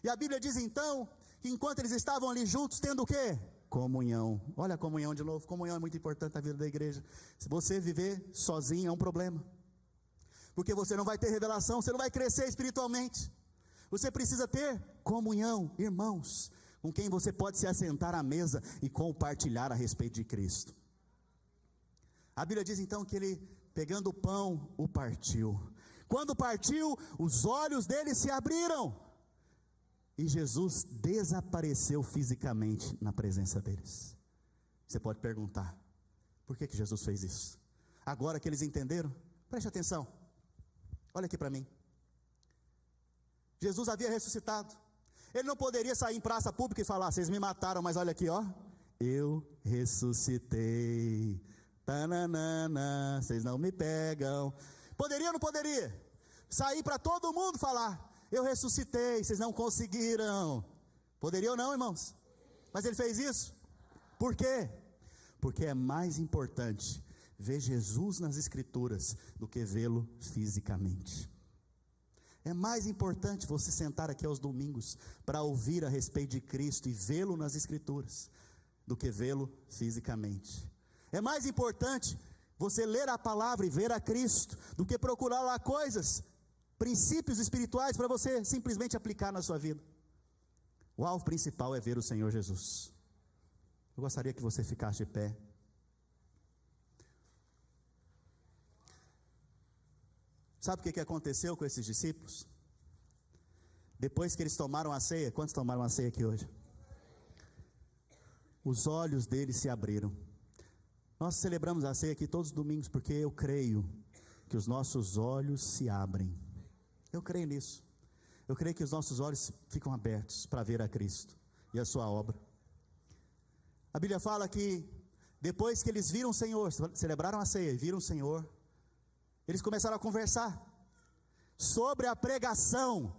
e a Bíblia diz então, que enquanto eles estavam ali juntos, tendo o quê? Comunhão. Olha a comunhão de novo. Comunhão é muito importante na vida da igreja. Se você viver sozinho é um problema, porque você não vai ter revelação, você não vai crescer espiritualmente. Você precisa ter comunhão, irmãos, com quem você pode se assentar à mesa e compartilhar a respeito de Cristo. A Bíblia diz então que ele, pegando o pão, o partiu. Quando partiu, os olhos dele se abriram, e Jesus desapareceu fisicamente na presença deles. Você pode perguntar: por que Jesus fez isso? Agora que eles entenderam, preste atenção, olha aqui para mim. Jesus havia ressuscitado. Ele não poderia sair em praça pública e falar: vocês me mataram, mas olha aqui, ó, eu ressuscitei, tananana, vocês não me pegam. Poderia ou não poderia? Sair para todo mundo falar: eu ressuscitei, vocês não conseguiram. Poderia ou não, irmãos? Mas ele fez isso. Por quê? Porque é mais importante ver Jesus nas Escrituras do que vê-lo fisicamente. É mais importante você sentar aqui aos domingos para ouvir a respeito de Cristo e vê-lo nas Escrituras do que vê-lo fisicamente. É mais importante você ler a palavra e ver a Cristo do que procurar lá coisas, princípios espirituais para você simplesmente aplicar na sua vida. O alvo principal é ver o Senhor Jesus. Eu gostaria que você ficasse de pé. Sabe o que aconteceu com esses discípulos? Depois que eles tomaram a ceia, quantos tomaram a ceia aqui hoje? Os olhos deles se abriram. Nós celebramos a ceia aqui todos os domingos, porque eu creio que os nossos olhos se abrem. Eu creio nisso. Eu creio que os nossos olhos ficam abertos para ver a Cristo e a sua obra. A Bíblia fala que depois que eles viram o Senhor, celebraram a ceia e viram o Senhor, eles começaram a conversar sobre a pregação.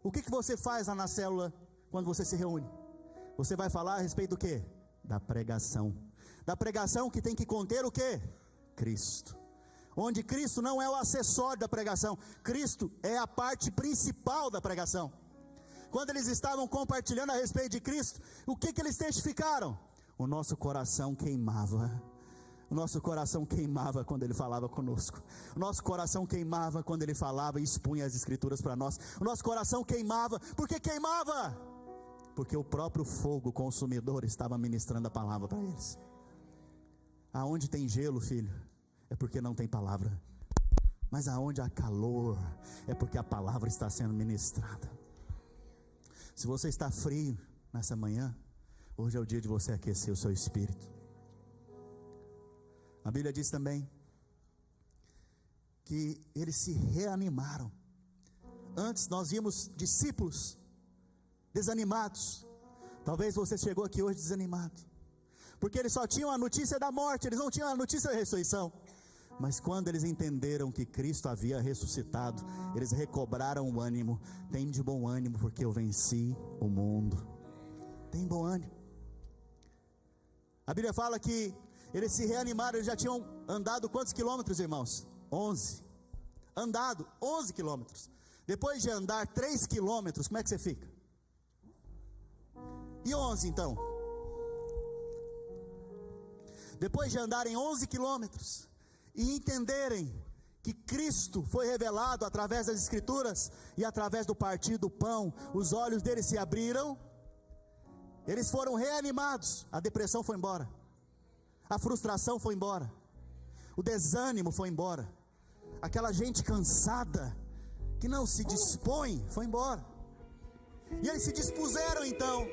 O que você faz lá na célula quando você se reúne? Você vai falar a respeito do quê? Da pregação. Da pregação que tem que conter o quê? Cristo. Onde Cristo não é o acessório da pregação, Cristo é a parte principal da pregação. Quando eles estavam compartilhando a respeito de Cristo, o que eles testificaram? O nosso coração queimava. O nosso coração queimava quando ele falava conosco. O nosso coração queimava quando ele falava e expunha as Escrituras para nós. O nosso coração queimava. Por que queimava? Porque o próprio fogo consumidor estava ministrando a palavra para eles. Aonde tem gelo, filho, é porque não tem palavra. Mas aonde há calor, é porque a palavra está sendo ministrada. Se você está frio nessa manhã, hoje é o dia de você aquecer o seu espírito. A Bíblia diz também que eles se reanimaram. Antes nós vimos discípulos desanimados. Talvez você chegou aqui hoje desanimado, porque eles só tinham a notícia da morte, eles não tinham a notícia da ressurreição. Mas quando eles entenderam que Cristo havia ressuscitado, eles recobraram o ânimo. Tem de bom ânimo, porque eu venci o mundo. Tem bom ânimo. A Bíblia fala que eles se reanimaram. Eles já tinham andado quantos quilômetros, irmãos? 11. Andado 11 quilômetros. Depois de andar 3 quilômetros, como é que você fica? E 11 então? Depois de andarem 11 quilômetros e entenderem que Cristo foi revelado através das Escrituras e através do partir do pão, os olhos deles se abriram, eles foram reanimados. A depressão foi embora, a frustração foi embora, o desânimo foi embora, aquela gente cansada, que não se dispõe, foi embora. E eles se dispuseram então,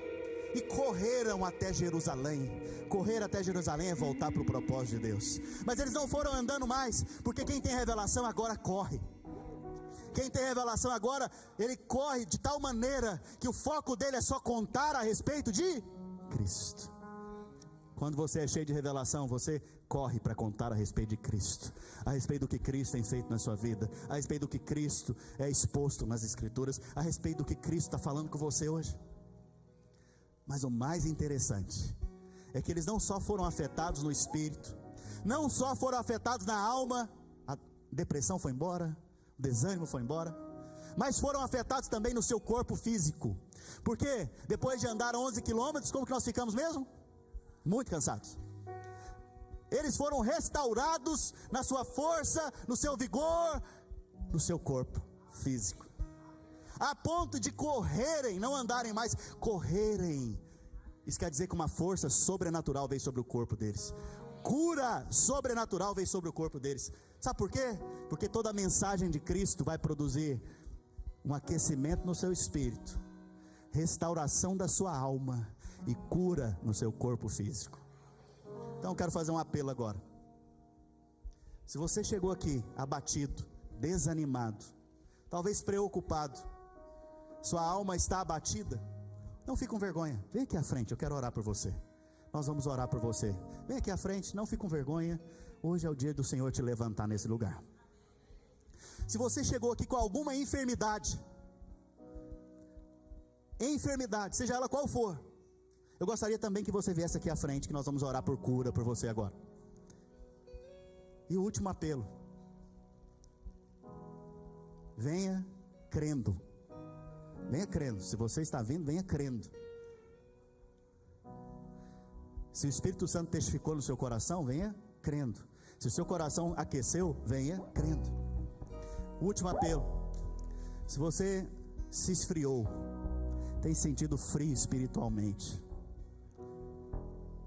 e correram até Jerusalém. Correr até Jerusalém é voltar para o propósito de Deus. Mas eles não foram andando mais, porque quem tem revelação agora corre. Quem tem revelação agora, ele corre de tal maneira que o foco dele é só contar a respeito de Cristo. Quando você é cheio de revelação, você corre para contar a respeito de Cristo, a respeito do que Cristo tem feito na sua vida, a respeito do que Cristo é exposto nas Escrituras, a respeito do que Cristo está falando com você hoje. Mas o mais interessante é que eles não só foram afetados no espírito, não só foram afetados na alma, a depressão foi embora, o desânimo foi embora, mas foram afetados também no seu corpo físico. Porque depois de andar 11 quilômetros, como que nós ficamos mesmo? Muito cansados. Eles foram restaurados na sua força, no seu vigor, no seu corpo físico, a ponto de correrem, não andarem mais, correrem. Isso quer dizer que uma força sobrenatural veio sobre o corpo deles, cura sobrenatural veio sobre o corpo deles. Sabe por quê? Porque toda a mensagem de Cristo vai produzir um aquecimento no seu espírito, restauração da sua alma e cura no seu corpo físico. Então eu quero fazer um apelo agora. Se você chegou aqui abatido, desanimado, talvez preocupado, sua alma está abatida, não fique com vergonha, vem aqui à frente, eu quero orar por você. Nós vamos orar por você. Vem aqui à frente, não fique com vergonha. Hoje é o dia do Senhor te levantar nesse lugar. Se você chegou aqui com alguma enfermidade, seja ela qual for, eu gostaria também que você viesse aqui à frente, que nós vamos orar por cura por você agora. E o último apelo: venha crendo. Venha crendo. Se você está vindo, venha crendo. Se o Espírito Santo testificou no seu coração, venha crendo. Se o seu coração aqueceu, venha crendo. O último apelo: se você se esfriou, tem sentido frio espiritualmente,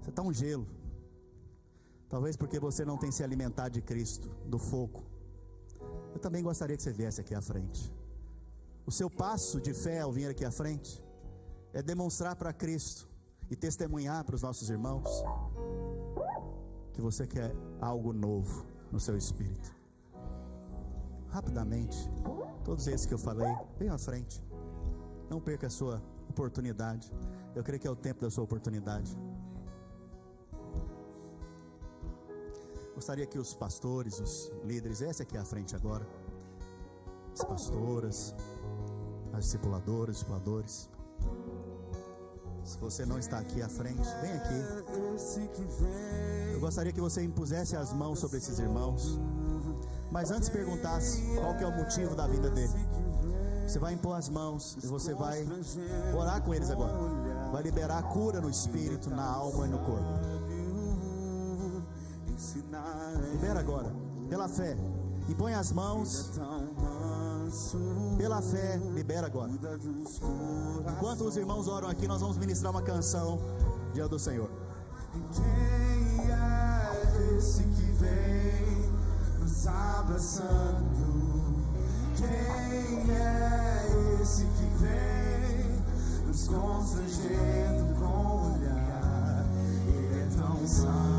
você está um gelo, talvez porque você não tem se alimentado de Cristo, do fogo, eu também gostaria que você viesse aqui à frente. O seu passo de fé ao vir aqui à frente é demonstrar para Cristo e testemunhar para os nossos irmãos que você quer algo novo no seu espírito. Rapidamente, todos esses que eu falei, venham à frente. Não perca a sua oportunidade. Eu creio que é o tempo da sua oportunidade. Gostaria que os pastores, os líderes, viessem aqui à frente agora. As pastoras, as discipuladoras, discipuladores. Se você não está aqui à frente, vem aqui. Eu gostaria que você impusesse as mãos sobre esses irmãos, mas antes perguntasse qual que é o motivo da vida dele. Você vai impor as mãos e você vai orar com eles agora. Vai liberar a cura no espírito, na alma e no corpo. Libera agora, pela fé. E põe as mãos. Pela fé, libera agora. Enquanto os irmãos oram aqui, nós vamos ministrar uma canção diante do Senhor. Quem é esse que vem nos abraçando? Quem é esse que vem nos constrangendo com o olhar? Ele é tão santo.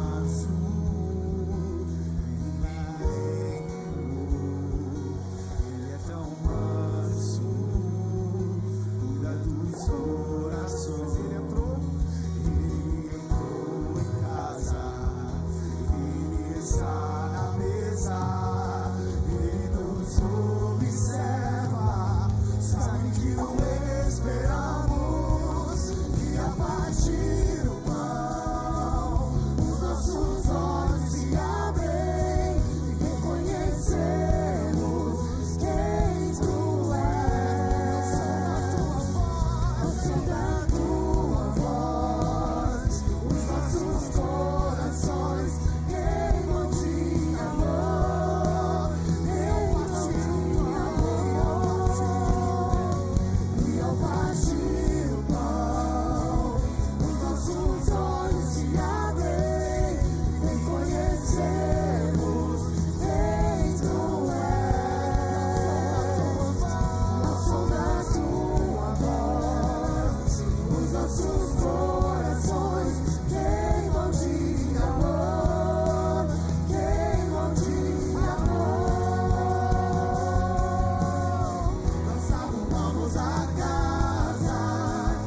perfumamos a casa,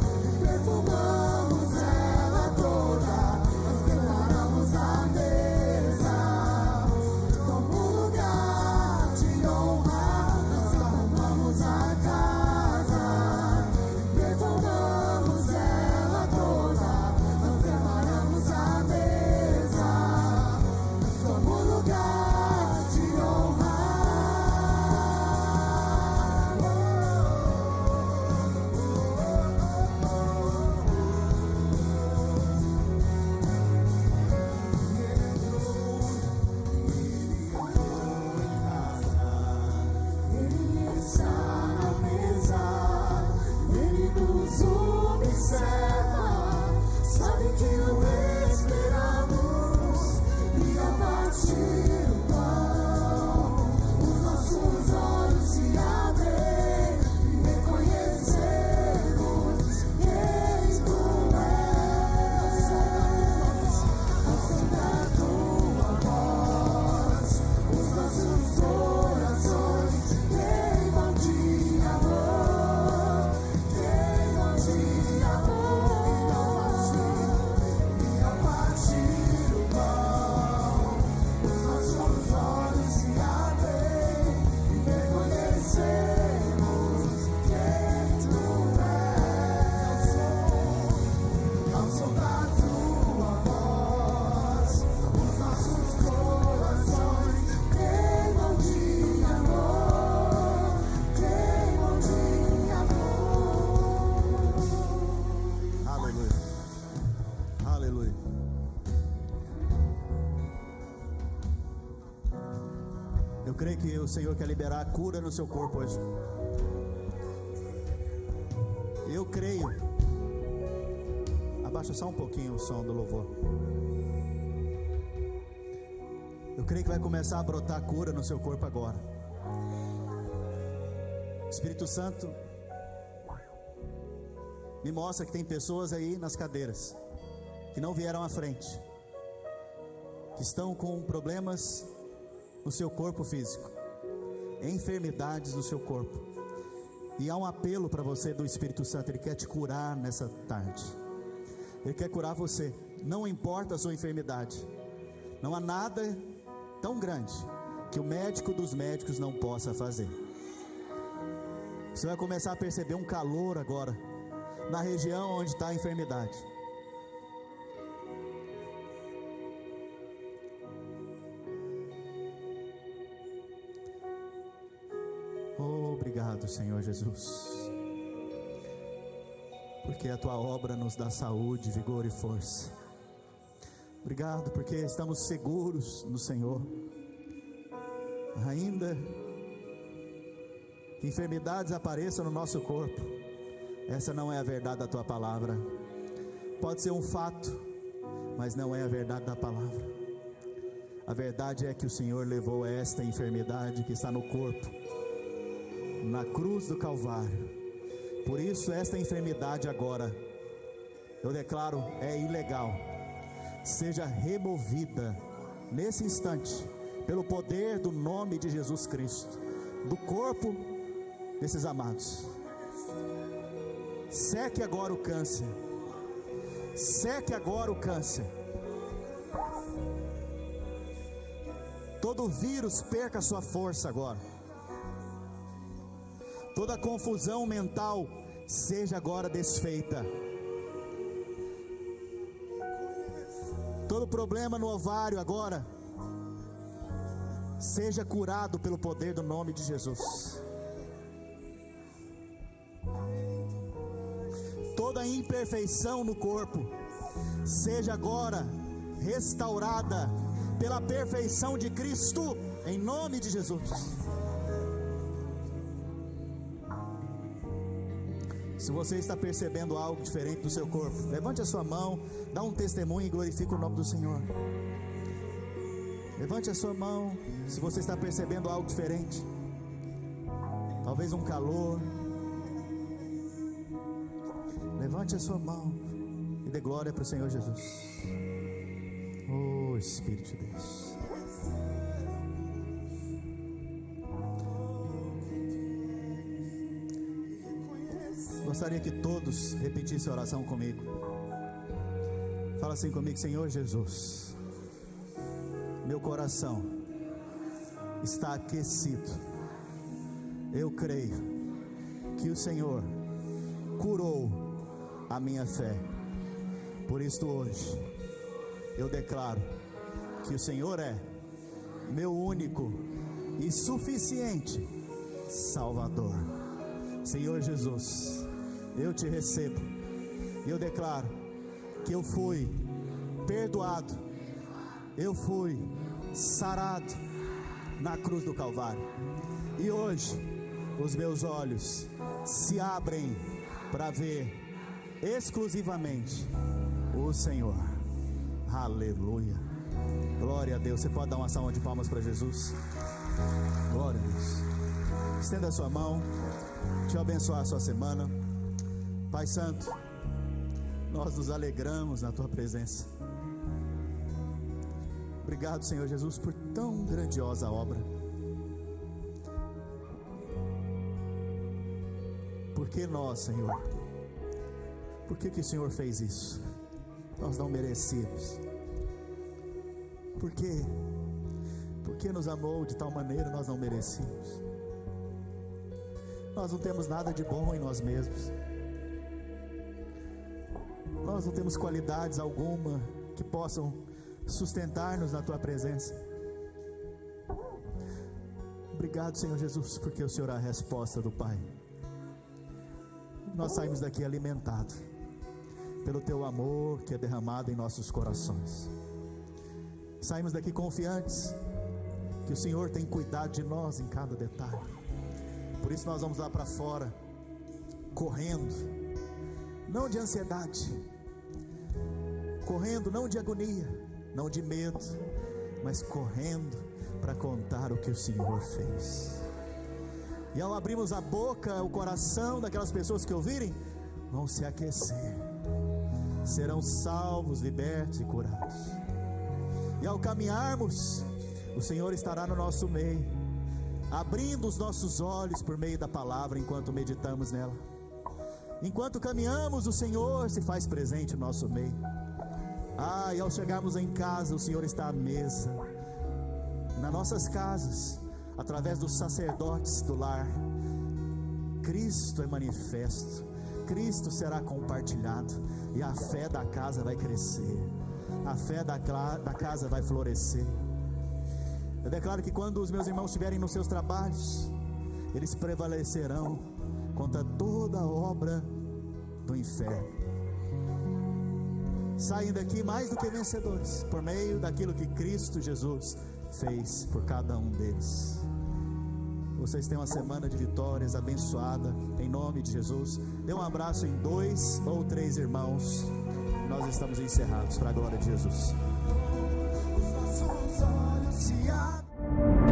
perfumamos ela toda, nós preparamos a mesa, como um lugar de honra, nós arrumamos a casa, perfumamos ela toda, nós preparamos a mesa, como um lugar de honra. Ele está na mesa, ele nos observa, sabe que não esperamos, e a partir do pão, os nossos olhos se abrem e reconhecemos quem tu és. Ao som da tua voz, os nossos corações queimam de amor, queimam de amor. E a partir do pão, os nossos olhos se abrem e reconhecemos quem tu és. Ao som da tua voz, os nossos corações queimam de amor, queimam de amor. Aleluia. Aleluia. Eu creio que o Senhor quer liberar a cura no seu corpo hoje. Eu creio. Abaixa só um pouquinho o som do louvor. Eu creio que vai começar a brotar cura no seu corpo agora. Espírito Santo me mostra que tem pessoas aí nas cadeiras que não vieram à frente, que estão com problemas no seu corpo físico, enfermidades no seu corpo, e há um apelo para você do Espírito Santo. Ele quer te curar nessa tarde. Ele quer curar você, não importa a sua enfermidade. Não há nada tão grande que o médico dos médicos não possa fazer. Você vai começar a perceber um calor agora na região onde está a enfermidade. Obrigado, Senhor Jesus, porque a tua obra nos dá saúde, vigor e força. Obrigado porque estamos seguros no Senhor. Ainda que enfermidades apareçam no nosso corpo, essa não é a verdade da tua palavra. Pode ser um fato, mas não é a verdade da palavra. A verdade é que o Senhor levou esta enfermidade que está no corpo na cruz do Calvário. Por isso esta enfermidade agora, eu declaro, é ilegal. Seja removida nesse instante, pelo poder do nome de Jesus Cristo, do corpo desses amados. Seque agora o câncer. Seque agora o câncer. Todo vírus perca sua força agora. Toda confusão mental seja agora desfeita. Todo problema no ovário agora seja curado pelo poder do nome de Jesus. Toda imperfeição no corpo seja agora restaurada pela perfeição de Cristo, em nome de Jesus. Se você está percebendo algo diferente no seu corpo, levante a sua mão, dá um testemunho e glorifique o nome do Senhor. Levante a sua mão, se você está percebendo algo diferente, talvez um calor. Levante a sua mão e dê glória para o Senhor Jesus. Oh Espírito de Deus. Gostaria que todos repetissem a oração comigo. Fala assim comigo: Senhor Jesus, meu coração está aquecido. Eu creio que o Senhor curou a minha fé. Por isso hoje eu declaro que o Senhor é meu único e suficiente Salvador. Senhor Jesus, eu te recebo e eu declaro que eu fui perdoado, eu fui sarado na cruz do Calvário, e hoje os meus olhos se abrem para ver exclusivamente o Senhor. Aleluia, glória a Deus. Você pode dar uma salva de palmas para Jesus? Glória a Deus. Estenda a sua mão. Deixa eu abençoar a sua semana. Pai Santo, nós nos alegramos na tua presença. Obrigado, Senhor Jesus, por tão grandiosa obra. Por que nós, Senhor? Por que o Senhor fez isso? Nós não merecíamos. Por quê? Porque nos amou de tal maneira, nós não merecíamos. Nós não temos nada de bom em nós mesmos. Nós não temos qualidades alguma que possam sustentar-nos na tua presença. Obrigado, Senhor Jesus, porque o Senhor é a resposta do Pai. Nós saímos daqui alimentados pelo teu amor que é derramado em nossos corações. Saímos daqui confiantes que o Senhor tem cuidado de nós em cada detalhe. Por isso nós vamos lá para fora, correndo, não de ansiedade, correndo não de agonia, não de medo, mas correndo para contar o que o Senhor fez. E ao abrirmos a boca, o coração daquelas pessoas que ouvirem, vão se aquecer, serão salvos, libertos e curados. E ao caminharmos, o Senhor estará no nosso meio, abrindo os nossos olhos por meio da palavra, enquanto meditamos nela. Enquanto caminhamos, o Senhor se faz presente no nosso meio. E ao chegarmos em casa, o Senhor está à mesa. Nas nossas casas, através dos sacerdotes do lar, Cristo é manifesto, Cristo será compartilhado, e a fé da casa vai crescer, a fé da casa vai florescer. Eu declaro que quando os meus irmãos estiverem nos seus trabalhos, eles prevalecerão contra toda obra do inferno, saindo daqui mais do que vencedores, por meio daquilo que Cristo Jesus fez por cada um deles. Vocês têm uma semana de vitórias abençoada, em nome de Jesus. Dê um abraço em 2 ou 3 irmãos. Nós estamos encerrados para a glória de Jesus. Os nossos olhos se abrem.